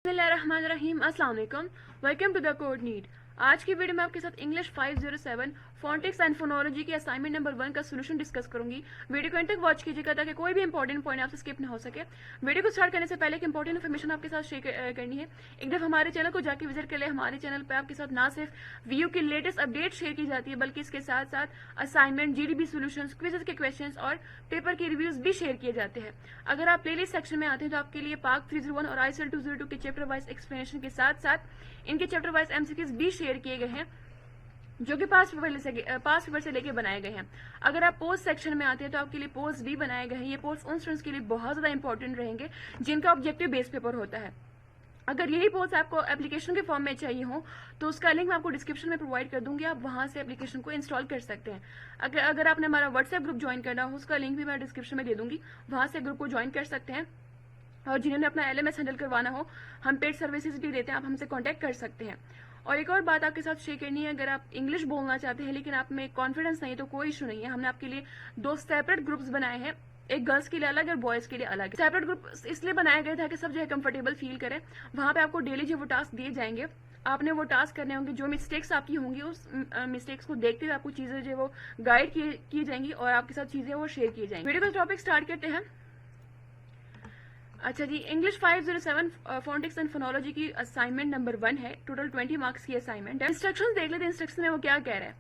बिस्मिल्लाहिर्रहमानिर्रहीम। अस्सलाम वालेकुम। Welcome to the code need. आज की वीडियो में आपके साथ इंग्लिश 507 फोनेटिक्स एंड फोनोलॉजी की असाइनमेंट नंबर 1 का सोल्यूशन डिस्कस करूंगी। वीडियो को एंड तक वॉच कीजिएगा ताकि कोई भी इंपॉर्टेंट पॉइंट आपसे स्किप ना हो सके। वीडियो को स्टार्ट करने से पहले एक इंपॉर्टेंट इन्फॉर्मेशन आपके साथ शेयर करनी है। एक दफ़ा हमारे चैनल को जाके विजिट कर ले। हमारे चैनल पर आपके साथ ना सिर्फ वीयू की लेटेस्ट अपडेट शेयर की जाती है बल्कि इसके साथ साथ असाइनमेंट, जीडीबी सोल्यूशन, क्विजेस के क्वेश्चन और पेपर के रिव्यूज भी शेयर किए जाते हैं। अगर आप प्लेलिस्ट सेक्शन में आते हैं तो आपके लिए पाक 301 और आईसीएल 202 के चैप्टर वाइज एक्सप्लेनेशन के साथ साथ इनके चैप्टर वाइज एमसीक्यूज भी शेयर किए गए हैं जो कि पास पेपर से लेके बनाए गए हैं। अगर आप पोस्ट सेक्शन में आते हैं तो आपके लिए पोस्ट भी बनाए गए हैं। ये पोस्ट उन स्टूडेंट्स के लिए बहुत ज्यादा इंपॉर्टेंट रहेंगे जिनका ऑब्जेक्टिव बेस्ड पेपर होता है। अगर यही पोस्ट आपको एप्लीकेशन के फॉर्म में चाहिए हो तो उसका लिंक मैं आपको डिस्क्रिप्शन में प्रोवाइड कर दूंगी। आप वहां से एप्लीकेशन को इंस्टॉल कर सकते हैं। अगर आपने हमारा व्हाट्सएप ग्रुप ज्वाइन करना हो उसका लिंक भी मैं डिस्क्रिप्शन में दे दूंगी, वहां से ग्रुप को ज्वाइन कर सकते हैं। और जिन्होंने अपना एलएमएस हैंडल करवाना हो, हम पेड सर्विसेज भी देते हैं, आप हमसे कॉन्टैक्ट कर सकते हैं। और एक और बात आपके साथ शेयर करनी है, अगर आप इंग्लिश बोलना चाहते हैं लेकिन आप में कॉन्फिडेंस नहीं है तो कोई इशू नहीं है। हमने आपके लिए 2 सेपरेट ग्रुप्स बनाए हैं, एक गर्ल्स के लिए अलग और बॉयज के लिए अलग। सेपरेट ग्रुप इसलिए बनाया गया था कि सब जो है कंफर्टेबल फील करें। वहां पे आपको डेली जो वो टास्क दिए जाएंगे, आपने वो टास्क करने होंगे। जो मिस्टेक्स आपकी होंगी उस मिस्टेक्स को देखते हुए आपको चीजें जो वो गाइड की जाएंगी और आपके साथ चीजें वो शेयर की जाएंगी। वीडियो का टॉपिक स्टार्ट करते हैं। अच्छा जी, इंग्लिश 507 फोनेटिक्स एंड फोनोलॉजी की असाइनमेंट नंबर 1 है। टोटल 20 मार्क्स की असाइनमेंट है। इंस्ट्रक्शंस देख लेते हैं इंस्ट्रक्शन में वो क्या कह रहा है।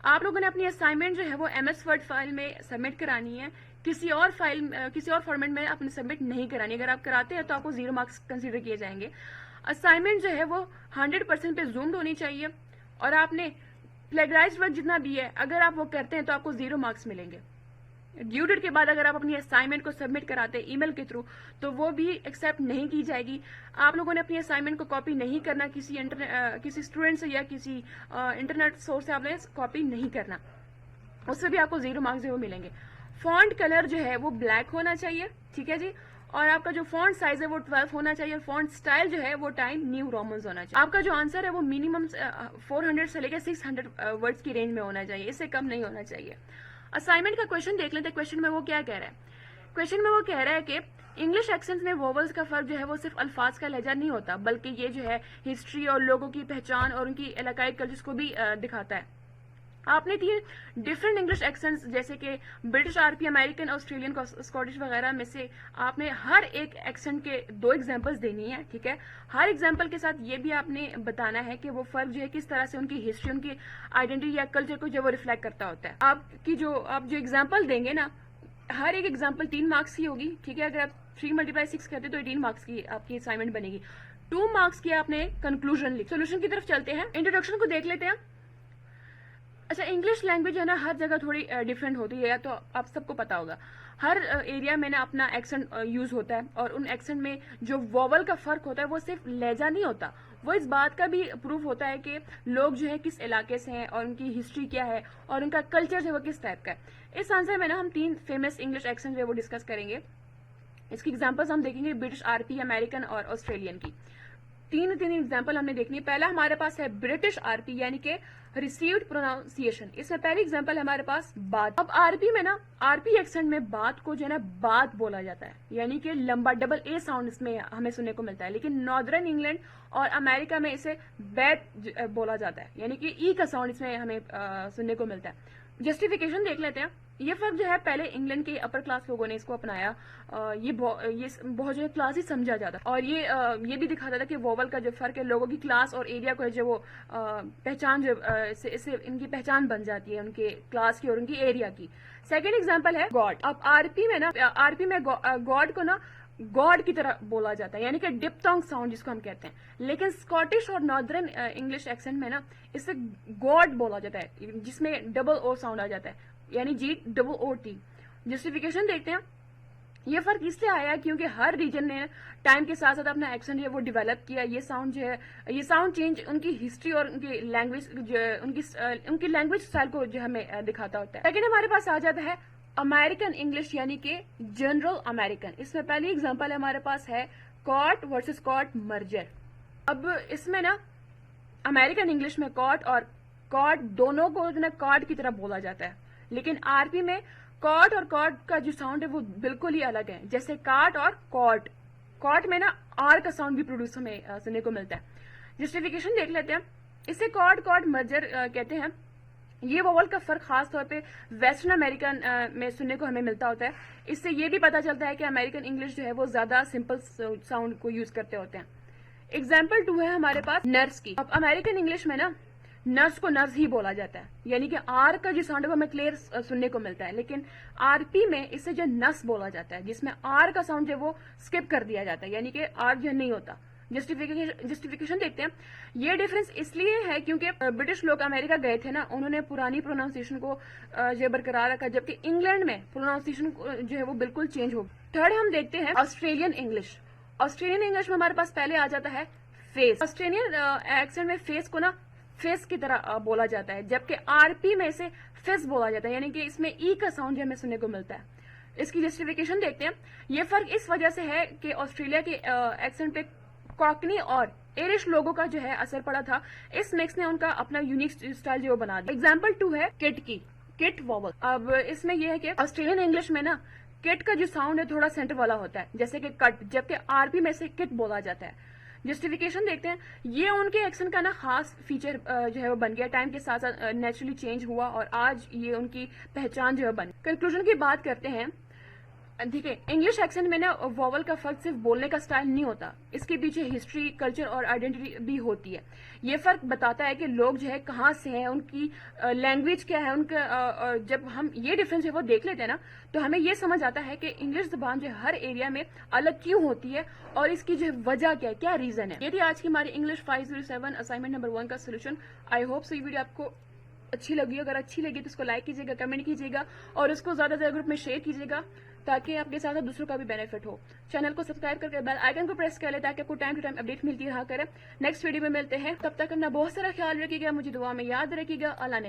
आप लोगों ने अपनी असाइनमेंट जो है वो एमएस वर्ड फाइल में सबमिट करानी है। किसी और फॉर्मेट में आपने सबमिट नहीं करानी। अगर आप कराते हैं तो आपको 0 मार्क्स कंसीडर किए जाएंगे। असाइनमेंट जो है वो 100% पे जूम्ड होनी चाहिए और आपने प्लेगराइज वर्क जितना भी है अगर आप वो करते हैं तो आपको 0 मार्क्स मिलेंगे। ड्यू डेट के बाद अगर आप अपनी असाइनमेंट को सबमिट कराते हैं ईमेल के थ्रू तो वो भी एक्सेप्ट नहीं की जाएगी। आप लोगों ने अपनी असाइनमेंट को कॉपी नहीं करना, किसी स्टूडेंट से या किसी इंटरनेट सोर्स से आपने कॉपी नहीं करना, उससे भी आपको 0 मार्क्स जो मिलेंगे। फॉन्ट कलर जो है वो ब्लैक होना चाहिए, ठीक है जी। और आपका जो फॉन्ट साइज है वो 12 होना चाहिए और फॉन्ट स्टाइल जो है वो टाइम न्यू रोमन्स होना चाहिए। आपका जो आंसर है वो मिनिमम 400 से लेकर 600 वर्ड्स की रेंज में होना चाहिए, इससे कम नहीं होना चाहिए। असाइनमेंट का क्वेश्चन देख लेते हैं। क्वेश्चन में वो क्या कह रहा है। क्वेश्चन में वो कह रहा है कि इंग्लिश एक्सेंट में वोवल्स का फर्क जो है वो सिर्फ अल्फाज का लहजा नहीं होता बल्कि ये जो है हिस्ट्री और लोगों की पहचान और उनकी इलाकाई कल्चर्स को भी दिखाता है। आपने 3 डिफरेंट इंग्लिश एक्सेंट्स जैसे कि British, RP, American, Australian, Scottish वगैरह में से आपने हर एक एक्सेंट के 2 एग्जांपल्स देनी है, ठीक है। हर एग्जांपल के साथ ये भी आपने बताना है कि वो फर्क जो है किस तरह से उनकी हिस्ट्री, उनकी आइडेंटिटी या कल्चर को जो वो रिफ्लेक्ट करता होता है। आप जो एग्जाम्पल देंगे ना, हर एक एग्जाम्पल 3 मार्क्स की होगी, ठीक है। अगर आप 3 × 6 करते तो 18 मार्क्स की आपकी असाइनमेंट बनेगी। 2 मार्क्स की आपने कंक्लूजन लिख। सोल्यूशन की तरफ चलते हैं। इंट्रोडक्शन को देख लेते हैं। अच्छा, इंग्लिश लैंग्वेज है ना हर जगह थोड़ी डिफरेंट होती है, तो आप सबको पता होगा। हर एरिया में ना अपना एक्सेंट यूज होता है और उन एक्सेंट में जो वोवल का फर्क होता है वो सिर्फ लहजा नहीं होता, वो इस बात का भी प्रूफ होता है कि लोग जो है किस इलाके से हैं और उनकी हिस्ट्री क्या है और उनका कल्चर जो है वो किस टाइप का है। इस आंसर में ना हम 3 फेमस इंग्लिश एक्सेंट जो है वो डिस्कस करेंगे। इसकी एग्जाम्पल्स हम देखेंगे ब्रिटिश, आरपी, अमेरिकन और ऑस्ट्रेलियन की। 3 एग्जाम्पल हमने देखनी है। पहला हमारे पास है ब्रिटिश आरपी यानी कि रिसीव्ड प्रोनाउंसिएशन। इसमें पहली एग्जाम्पल है हमारे पास बात। अब आरपी में ना, आरपी एक्सेंट में बात को जो है ना बात बोला जाता है, यानी कि लंबा डबल ए साउंड इसमें हमें सुनने को मिलता है। लेकिन नॉर्दर्न इंग्लैंड और अमेरिका में इसे बैट बोला जाता है, यानी कि ई का साउंड इसमें हमें सुनने को मिलता है। जस्टिफिकेशन देख लेते हैं। ये फर्क जो है पहले इंग्लैंड के अपर क्लास लोगों ने इसको अपनाया। ये बहुत जो है क्लासी समझा जाता और ये भी दिखाता था कि वोवल का जो फर्क है लोगों की क्लास और एरिया को जो वो पहचान जो इससे इनकी पहचान बन जाती है उनके क्लास की और उनकी एरिया की। सेकेंड एग्जाम्पल है गॉड। अब आरपी में गॉड को ना गॉड की तरह बोला जाता है, यानी कि डिप्थोंग साउंड जिसको हम कहते हैं। लेकिन स्कॉटिश और नॉर्दर्न इंग्लिश एक्सेंट में ना इसे गॉड बोला जाता है जिसमें डबल ओ साउंड आ जाता है, यानी GOOT। जस्टिफिकेशन देखते हैं। ये फर्क इसलिए आया क्योंकि हर रीजन ने टाइम के साथ साथ अपना एक्सेंट जो है वो डेवलप किया। ये साउंड जो है, ये साउंड चेंज उनकी हिस्ट्री और उनकी लैंग्वेज स्टाइल को जो हमें दिखाता होता है। सेकेंड हमारे पास आ जाता है अमेरिकन इंग्लिश यानी कि जनरल अमेरिकन। इसमें पहली एग्जांपल हमारे पास है कॉट वर्सेस कॉट मर्जर। अब इसमें ना अमेरिकन इंग्लिश में कॉट और कॉट दोनों को जो ना कॉट की तरह बोला जाता है, लेकिन आरपी में कॉट और कॉट का जो साउंड है वो बिल्कुल ही अलग है, जैसे काट और कॉट। कॉट में ना आर का साउंड भी प्रोड्यूस हमें सुनने को मिलता है। जस्टिफिकेशन देख लेते हैं। इसे कॉट कॉट मर्जर कहते हैं। ये वोवल का फर्क खास तौर पे वेस्टर्न अमेरिकन में सुनने को हमें मिलता होता है। इससे ये भी पता चलता है कि अमेरिकन इंग्लिश जो है वो ज्यादा सिंपल साउंड को यूज करते होते हैं। एग्जाम्पल 2 है हमारे पास नर्स की। अब अमेरिकन इंग्लिश में ना नर्स को नर्स ही बोला जाता है, यानी कि आर का जो साउंड है वो हमें क्लियर सुनने को मिलता है, लेकिन आरपी में इसे जो नर्स बोला जाता है जिसमें आर का साउंड जो वो स्किप कर दिया जाता है, यानी कि आर जो नहीं होता। जस्टिफिकेशन देखते हैं। ये डिफरेंस इसलिए है क्योंकि ब्रिटिश लोग अमेरिका गए थे ना, उन्होंने पुरानी प्रोनाउंसिएशन को जो बरकरार रखा, जबकि इंग्लैंड में प्रोनाउंसिएशन जो है वो बिल्कुल चेंज हो। थर्ड हम देखते हैं ऑस्ट्रेलियन इंग्लिश। ऑस्ट्रेलियन इंग्लिश में हमारे पास पहले आ जाता है फेस। ऑस्ट्रेलियन एक्सेंट में फेस को ना फेस की तरह बोला जाता है, जबकि आरपी में इसे फेस बोला जाता है, यानी कि इसमें ई का साउंड हमें सुनने को मिलता है। इसकी जस्टिफिकेशन देखते हैं। ये फर्क इस वजह से है कि ऑस्ट्रेलिया के एक्सेंट पे कॉकनी और एरिश लोगों का जो है असर पड़ा था। इस मिक्स ने उनका अपना यूनिक स्टाइल जो बना दिया। एग्जाम्पल 2 है किट की, किट वॉवल। अब इसमें यह है कि ऑस्ट्रेलियन इंग्लिश में ना किट का जो साउंड है थोड़ा सेंटर वाला होता है, जैसे कि कट, जबकि आरपी में से किट बोला जाता है। जस्टिफिकेशन देखते हैं। ये उनके एक्सेंट का ना खास फीचर जो है वो बन गया, टाइम के साथ साथ नेचुरली चेंज हुआ और आज ये उनकी पहचान जो है बन। कंक्लूजन की बात करते हैं। ठीक है, इंग्लिश एक्सेंट में ना वॉवल का फर्क सिर्फ बोलने का स्टाइल नहीं होता, इसके पीछे हिस्ट्री, कल्चर और आइडेंटिटी भी होती है। ये फर्क बताता है कि लोग जो है कहाँ से हैं, उनकी लैंग्वेज क्या है, उनका जब हम ये डिफरेंस है वो देख लेते हैं ना, तो हमें ये समझ आता है कि इंग्लिश जुबान जो हर एरिया में अलग क्यों होती है और इसकी जो वजह क्या है, क्या रीजन है। ये थी आज की हमारी इंग्लिश 507 असाइनमेंट नंबर 1 का सोल्यूशन। आई होप सो ये वीडियो आपको अच्छी लगी। अगर अच्छी लगी तो उसको लाइक कीजिएगा, कमेंट कीजिएगा और उसको ज्यादा से ज्यादा ग्रुप में शेयर कीजिएगा ताकि आपके साथ साथ दूसरों का भी बेनिफिट हो। चैनल को सब्सक्राइब करके बेल आइकन को प्रेस कर ले ताकि आपको टाइम टू टाइम अपडेट मिलती रहा करे। नेक्स्ट वीडियो में मिलते हैं, तब तक अपना बहुत सारा ख्याल रखिएगा, मुझे दुआ में याद रखिएगा। अल्लाह ने